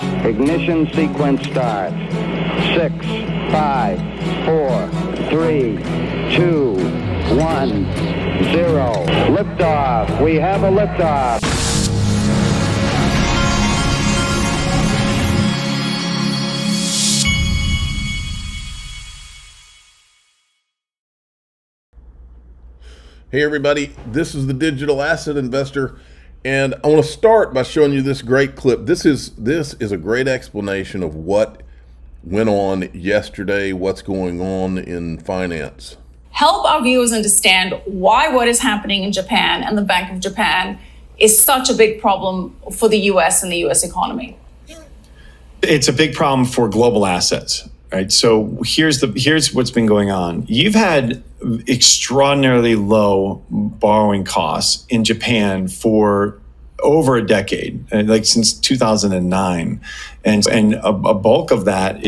Ignition sequence start. 6, 5, 4, 3, 2, 1, 0. Liftoff. We have a liftoff. Hey everybody, this is the Digital Asset Investor, and I want to start by showing you this great clip. This is a great explanation of what went on yesterday, what's going on in finance. Help our viewers understand why what is happening in Japan and the Bank of Japan is such a big problem for the US and the US economy. It's a big problem for global assets. Right. So here's what's been going on. You've had extraordinarily low borrowing costs in Japan for over a decade, like since 2009, and a bulk of that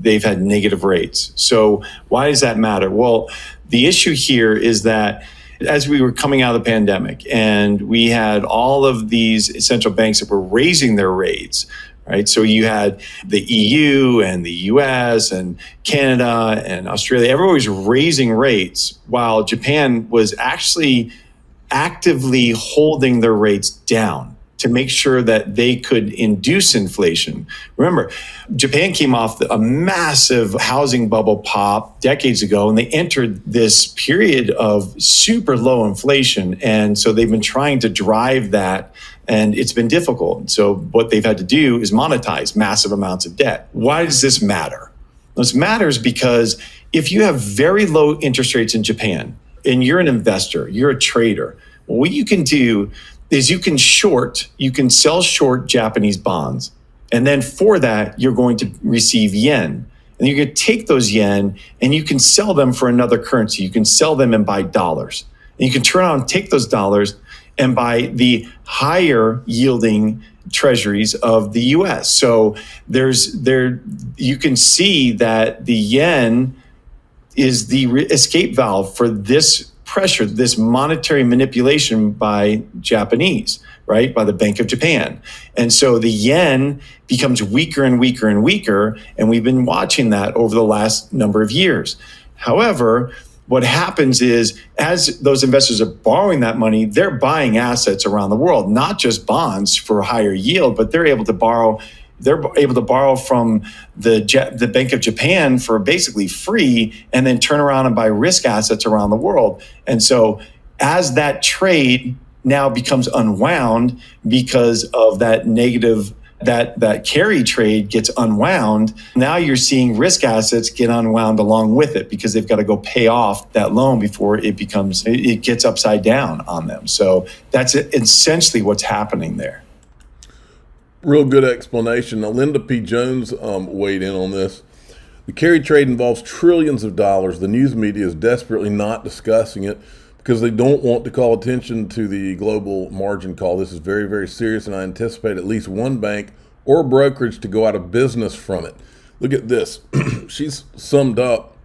they've had negative rates. So why does that matter? Well, the issue here is that as we were coming out of the pandemic and we had all of these central banks that were raising their rates. Right. So you had the EU and the US and Canada and Australia, everyone was raising rates while Japan was actually actively holding their rates down to make sure that they could induce inflation. Remember, Japan came off a massive housing bubble pop decades ago, and they entered this period of super low inflation. And so they've been trying to drive that, and it's been difficult. So what they've had to do is monetize massive amounts of debt. Why does this matter? This matters because if you have very low interest rates in Japan, and you're an investor, you're a trader, what you can do is you can sell short Japanese bonds. And then for that, you're going to receive yen. And you're going to take those yen and you can sell them for another currency. You can sell them and buy dollars. And you can turn around and take those dollars and buy the higher yielding treasuries of the US. So you can see that the yen is the escape valve for this pressure, this monetary manipulation by Japanese, right, by the Bank of Japan. And so the yen becomes weaker and weaker and weaker, and we've been watching that over the last number of years. However, what happens is as those investors are borrowing that money, they're buying assets around the world, not just bonds for higher yield, but they're able to borrow from the Bank of Japan for basically free and then turn around and buy risk assets around the world. And so as that trade now becomes unwound because of that negative, that carry trade gets unwound, now you're seeing risk assets get unwound along with it because they've got to go pay off that loan before it gets upside down on them. So that's essentially what's happening there. Real good explanation. Now, Linda P. Jones weighed in on this. The carry trade involves trillions of dollars. The news media is desperately not discussing it because they don't want to call attention to the global margin call. This is very, very serious, and I anticipate at least one bank or brokerage to go out of business from it. Look at this. She's summed up.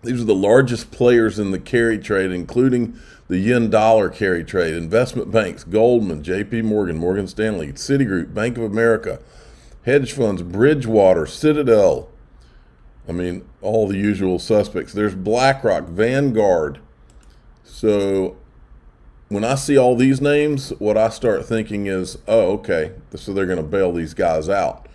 These are the largest players in the carry trade, including the yen dollar carry trade, investment banks, Goldman, JP Morgan, Morgan Stanley, Citigroup, Bank of America, hedge funds, Bridgewater, Citadel. I mean, all the usual suspects. There's BlackRock, Vanguard. So when I see all these names, what I start thinking is, oh, okay, so they're going to bail these guys out.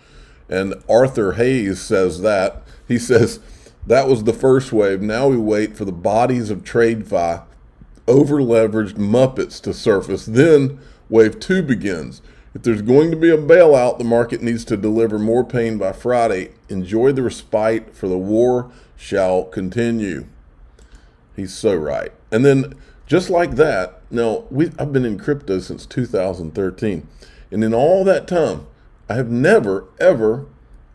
And Arthur Hayes says that. He says, that was the first wave. Now we wait for the bodies of TradeFi, over-leveraged Muppets to surface. Then wave 2 begins. If there's going to be a bailout, the market needs to deliver more pain by Friday. Enjoy the respite, for the war shall continue. He's so right. And then just like that, now I've been in crypto since 2013. And in all that time, I have never, ever,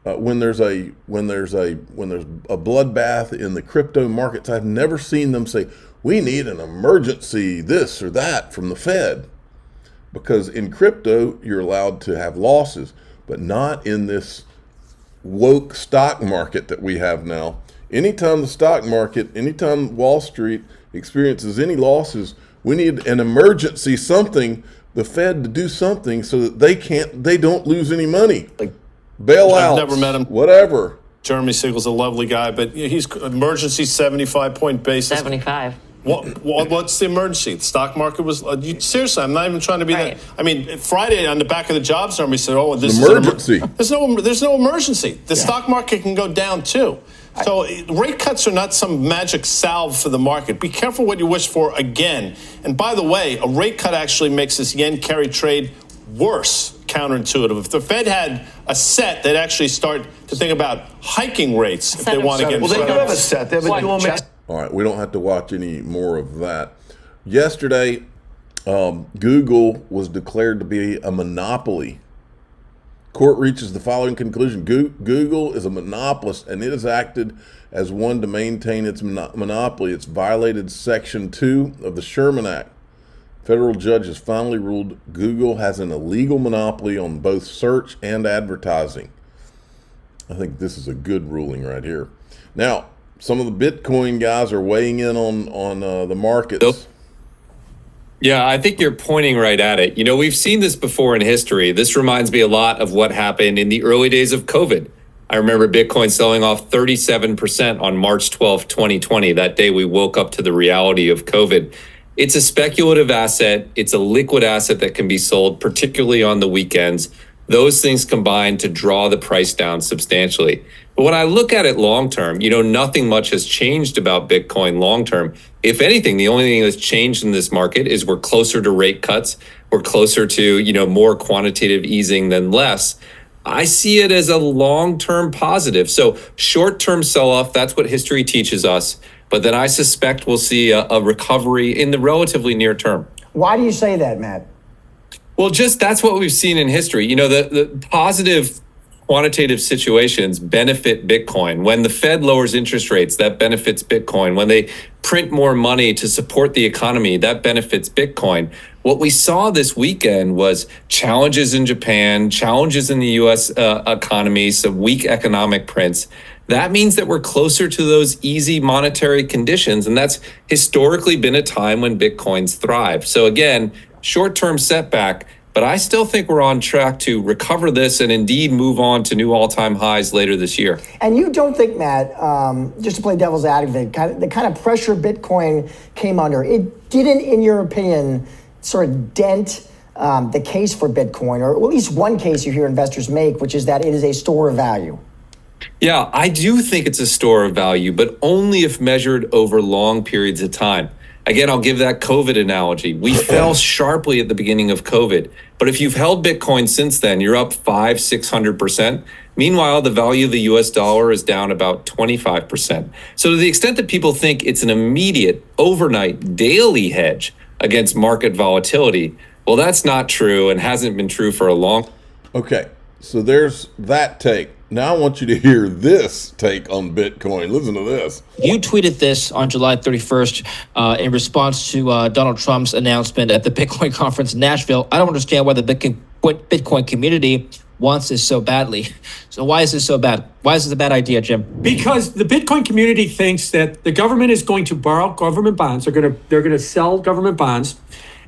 when there's a bloodbath in the crypto markets, I've never seen them say, we need an emergency this or that from the Fed. Because in crypto, you're allowed to have losses, but not in this woke stock market that we have now. Anytime the stock market, anytime Wall Street experiences any losses, we need an emergency something, the Fed to do something so that they don't lose any money. Like bailouts. I've never met him. Whatever. Jeremy Siegel's a lovely guy, but he's emergency 75-point basis. 75. What's the emergency? The stock market was seriously. I'm not even trying to be that. I mean, Friday on the back of the jobs number, he said, "Oh, this is emergency." There's no emergency. The stock market can go down too. So rate cuts are not some magic salve for the market. Be careful what you wish for again. And by the way, a rate cut actually makes this yen carry trade worse, counterintuitive. If the Fed had a set, they'd actually start to think about hiking rates if they want to get. Well, they do have a set. They have a dual mix. All right, we don't have to watch any more of that. Yesterday, Google was declared to be a monopoly. Court reaches the following conclusion. Google is a monopolist, and it has acted as one to maintain its monopoly. It's violated Section 2 of the Sherman Act. Federal judge has finally ruled Google has an illegal monopoly on both search and advertising. I think this is a good ruling right here. Now, some of the Bitcoin guys are weighing in on the markets. Yeah, I think you're pointing right at it. You know, we've seen this before in history. This reminds me a lot of what happened in the early days of COVID. I remember Bitcoin selling off 37% on March 12, 2020. That day we woke up to the reality of COVID. It's a speculative asset. It's a liquid asset that can be sold, particularly on the weekends. Those things combine to draw the price down substantially. But when I look at it long term, you know, nothing much has changed about Bitcoin long term. If anything, the only thing that's changed in this market is we're closer to rate cuts. We're closer to, you know, more quantitative easing than less. I see it as a long-term positive. So short-term sell-off, that's what history teaches us. But then I suspect we'll see a recovery in the relatively near term. Why do you say that, Matt? Well, just that's what we've seen in history. You know, the positive quantitative situations benefit Bitcoin. When the Fed lowers interest rates, that benefits Bitcoin. When they print more money to support the economy, that benefits Bitcoin. What we saw this weekend was challenges in Japan, challenges in the U.S. Economy, some weak economic prints. That means that we're closer to those easy monetary conditions, and that's historically been a time when Bitcoins thrive. So again, short-term setback, but I still think we're on track to recover this and indeed move on to new all-time highs later this year. And you don't think, Matt, just to play devil's advocate, the kind of pressure Bitcoin came under, it didn't, in your opinion, sort of dent the case for Bitcoin, or at least one case you hear investors make, which is that it is a store of value? Yeah, I do think it's a store of value, but only if measured over long periods of time. Again, I'll give that COVID analogy. We fell sharply at the beginning of COVID, but if you've held Bitcoin since then, you're up 500-600%. Meanwhile, the value of the US dollar is down about 25%. So to the extent that people think it's an immediate, overnight, daily hedge against market volatility, well, that's not true and hasn't been true for a long time. Okay, so there's that take. Now I want you to hear this take on Bitcoin. Listen to this. You tweeted this on July 31st in response to Donald Trump's announcement at the Bitcoin conference in Nashville. I don't understand why the Bitcoin community wants this so badly. So why is this so bad? Why is this a bad idea, Jim? Because the Bitcoin community thinks that the government is going to borrow government bonds. They're going to sell government bonds,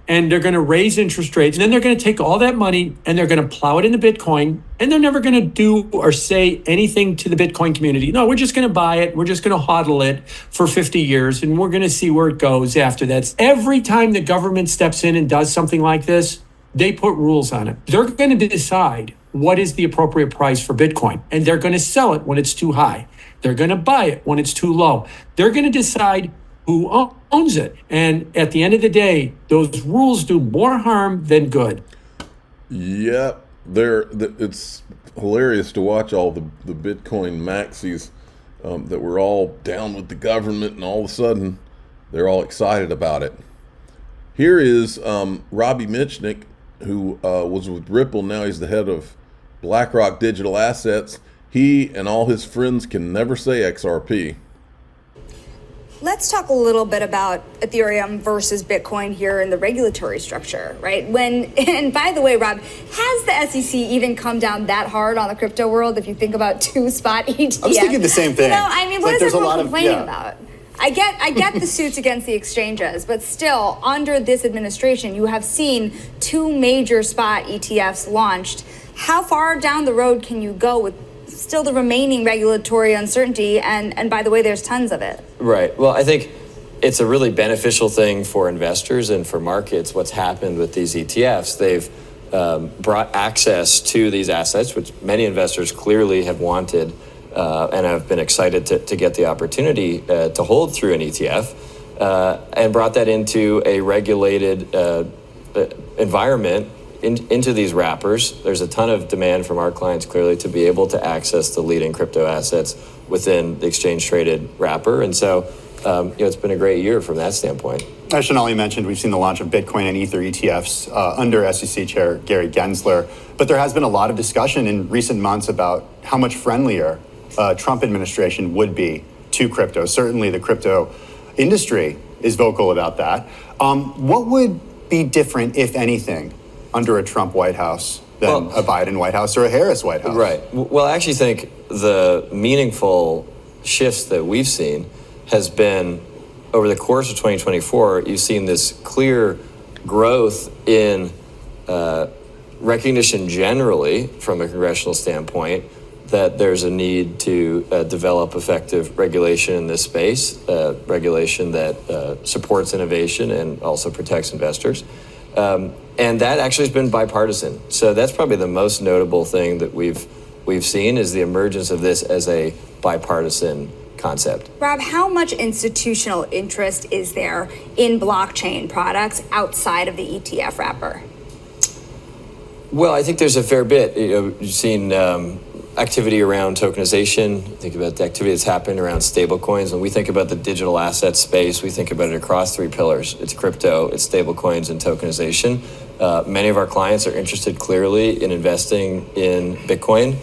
and they're going to raise interest rates, and then they're going to take all that money and they're going to plow it into Bitcoin, and they're never going to do or say anything to the Bitcoin community. No, we're just going to buy it. We're just going to hodl it for 50 years, and we're going to see where it goes after that. Every time the government steps in and does something like this, they put rules on it. They're going to decide what is the appropriate price for Bitcoin, and they're going to sell it when it's too high. They're going to buy it when it's too low. They're going to decide who owns it. And at the end of the day, those rules do more harm than good. Yep. It's hilarious to watch all the Bitcoin maxis that were all down with the government, and all of a sudden they're all excited about it. Here is Robbie Mitchnick, who was with Ripple. Now he's the head of BlackRock Digital Assets. He and all his friends can never say XRP. Let's talk a little bit about Ethereum versus Bitcoin here in the regulatory structure, right? And by the way, Rob, has the SEC even come down that hard on the crypto world if you think about two spot ETFs? I was thinking the same thing. You know, I mean, what is everyone complaining about? I get the suits against the exchanges, but still, under this administration, you have seen two major spot ETFs launched. How far down the road can you go with still the remaining regulatory uncertainty? And by the way, there's tons of it. Right. Well, I think it's a really beneficial thing for investors and for markets. What's happened with these ETFs, they've brought access to these assets, which many investors clearly have wanted and have been excited to get the opportunity to hold through an ETF, and brought that into a regulated environment into these wrappers. There's a ton of demand from our clients clearly to be able to access the leading crypto assets within the exchange traded wrapper. And so it's been a great year from that standpoint. As Sonali mentioned, we've seen the launch of Bitcoin and Ether ETFs under SEC Chair Gary Gensler. But there has been a lot of discussion in recent months about how much friendlier Trump administration would be to crypto. Certainly the crypto industry is vocal about that. What would be different, if anything, under a Trump White House than a Biden White House or a Harris White House? Right. Well, I actually think the meaningful shifts that we've seen has been over the course of 2024, you've seen this clear growth in recognition generally from a congressional standpoint that there's a need to develop effective regulation in this space, regulation that supports innovation and also protects investors. And that actually has been bipartisan. So that's probably the most notable thing that we've seen is the emergence of this as a bipartisan concept. Rob, how much institutional interest is there in blockchain products outside of the ETF wrapper? Well, I think there's a fair bit. You've seen activity around tokenization. Think about the activity that's happened around stablecoins. When we think about the digital asset space, we think about it across three pillars. It's crypto, it's stablecoins, and tokenization. Many of our clients are interested clearly in investing in Bitcoin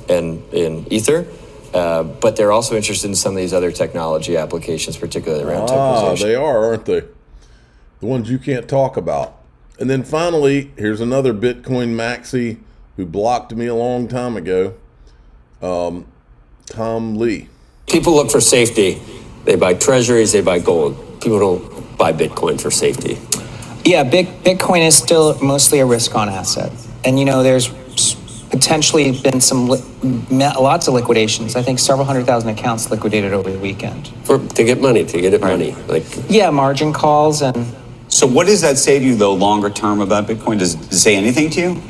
and in Ether. But they're also interested in some of these other technology applications, particularly around tokenization. They are, aren't they? The ones you can't talk about. And then finally, here's another Bitcoin maxi who blocked me a long time ago, Tom Lee. People look for safety. They buy treasuries, they buy gold. People don't buy Bitcoin for safety. Yeah, Bitcoin is still mostly a risk-on asset. And, there's potentially been lots of liquidations. I think several 100,000 accounts liquidated over the weekend. To get money. Yeah, margin calls and. So what does that say to you, though, longer term about Bitcoin? Does it say anything to you?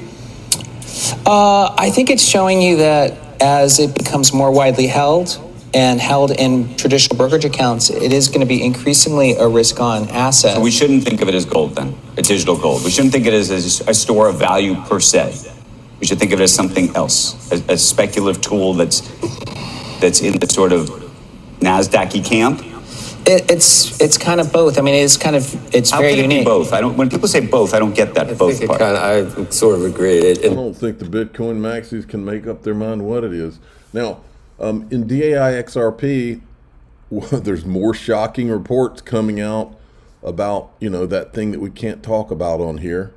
I think it's showing you that as it becomes more widely held and held in traditional brokerage accounts, it is going to be increasingly a risk-on asset. So we shouldn't think of it as gold then, a digital gold. We shouldn't think of it as a store of value per se. We should think of it as something else, a speculative tool that's in the sort of NASDAQ-y camp. It's kind of both. I mean, it's How very can it unique. Be both? When people say both, I don't get that both part. I sort of agree. I don't think the Bitcoin maxis can make up their mind what it is. Now, in DAI XRP, there's more shocking reports coming out about, that thing that we can't talk about on here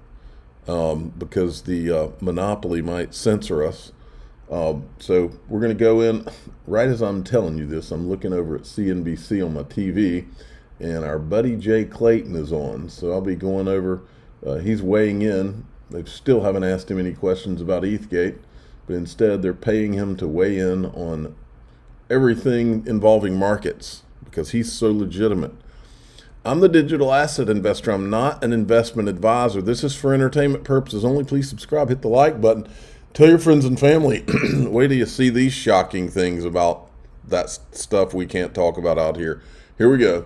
because the monopoly might censor us. So we're going to go in right as I'm telling you this. I'm looking over at CNBC on my TV, and our buddy Jay Clayton is on. So I'll be going over. He's weighing in. They still haven't asked him any questions about ETHgate, but instead they're paying him to weigh in on everything involving markets because he's so legitimate. I'm the digital asset investor. I'm not an investment advisor. This is for entertainment purposes only. Please subscribe, hit the like button. Tell your friends and family. Wait till you see these shocking things about that stuff we can't talk about out here. Here we go.